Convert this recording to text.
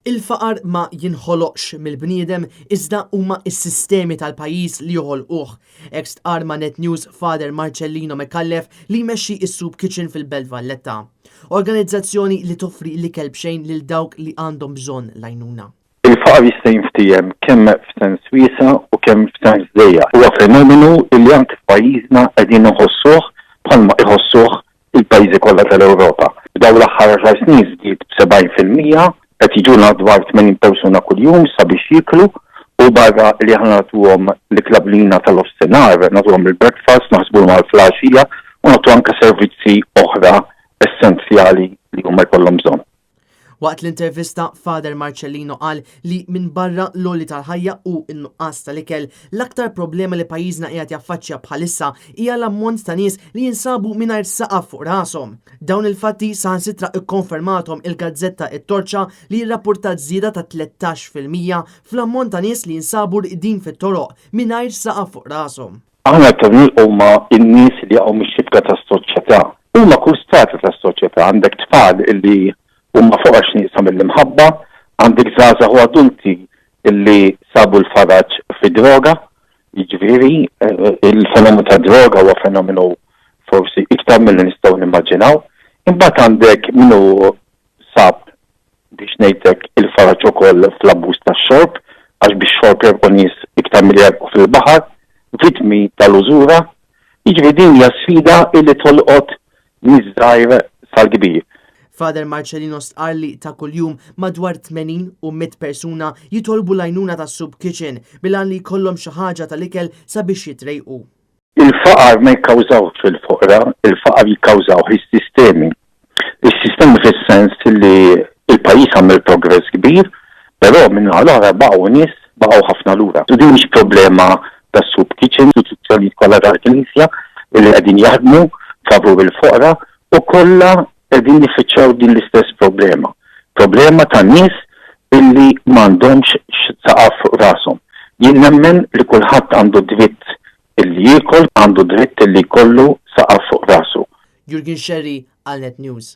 Il-faqar ma jinħoloqx mill-bniedem iżda huma s-sistemi tal-pajjiż li joħolquh. Hekk stqarr ma' Net News Father Marcellino Mekallef li jmexxi s-Soup Kitchen fil-Belt Valletta. Organizzazzjoni li toffri l-ikel b'xejn lil dawk li għandhom bżonn l-għajnuna. Il-faqar jista' jinftiem kemm f'sens wiesa' u kemm f'sens dejjaq. Huwa fenomenu li anke f'pajjiżna qegħdin iħossuh bħalma iħossuh il-pajjiżi kollha tal-Ewropa. F'dawn l-aħħar 10 snin żdied b'70%. Qed jiġuna dwar 80 persuna kuljum sabiex jiklu u barra li aħna nagħtuhom l-klablina tal-ofsenar, nagħtuhom il-breakfast, naħsbuhom għall-flaxija u nagħtu anke servizzi oħra essenzjali li huma jkollhom bżonn. Waqt l-intervista Father Marcellino qal li minn barra l-għoli tal-ħajja u n-nuqqas tal-ikel l-aktar problema li pajjiżna qiegħed jaffaċċja bħalissa hija l-ammont ta' nies li jinsabu mingħajr saqaf fuq rashom. Dawn il-fatti saħansitra ikkonfermathom il-Gazzetta t-Torċa li rrapportat żieda ta' 13% fl-ammont ta' nies li jinsabu rqdin fit-toroq mingħajr saqaf fuq rashom. Aħna tagħmlu huma n-nies li jaqgħu mix-xibka tas-soċjetà. Huma kull strata tas-soċjetà għandek tfal illi huma fuq għax nieqsam mill-imħabba, għandek żgħażagħ u adulti illi sabu l-faraġġ fi-droga, jiġifieri il-fenomenu ta' droga huwa fenomenu forsi iktar milli nistgħu nimmaġinaw. Imbagħad għandek minnu sab biex ngħidlek il-faraġġ ukoll fl-abbuż tax-xorb għax biex xorb jerbqu nies iktar milli jerbqu fil-baħar, vittmi tal-użura, jiġifieri din hija sfida illi tolqot nies żgħir sal-kbir. Father Marcellino stqarr li ta' kuljum madwar 80 u 100 persuna jitolbu l-għajnuna tas-Soup Kitchen bilan li jkollhom xi ħaġa tal-ikel sabiex jitrejqu. Il-faqar ma jikkawżawx il-foqra, il-faqar jikkawżaw is-sistemi. Is-sistemi fis-sens li il-pajjiż għamel progress kbir, però minn ħal-oħra baqgħu nies baqgħu ħafna lura. U din mhix problema tas-Soup Kitchen, istituzzjonijiet kollha tal-Knisja li qegħdin jaħdmu favur il-foqra u kollha qegħdin nifittxew din l-istess problema. Problema ta' nies illi m'għandhomx saqaf fuq rashom. Jien nemmen li kulħadd għandu dritt illi jiekol, għandu dritt illi jkollu saqaf fuq rasu. Jurgen Xerri għal Net News.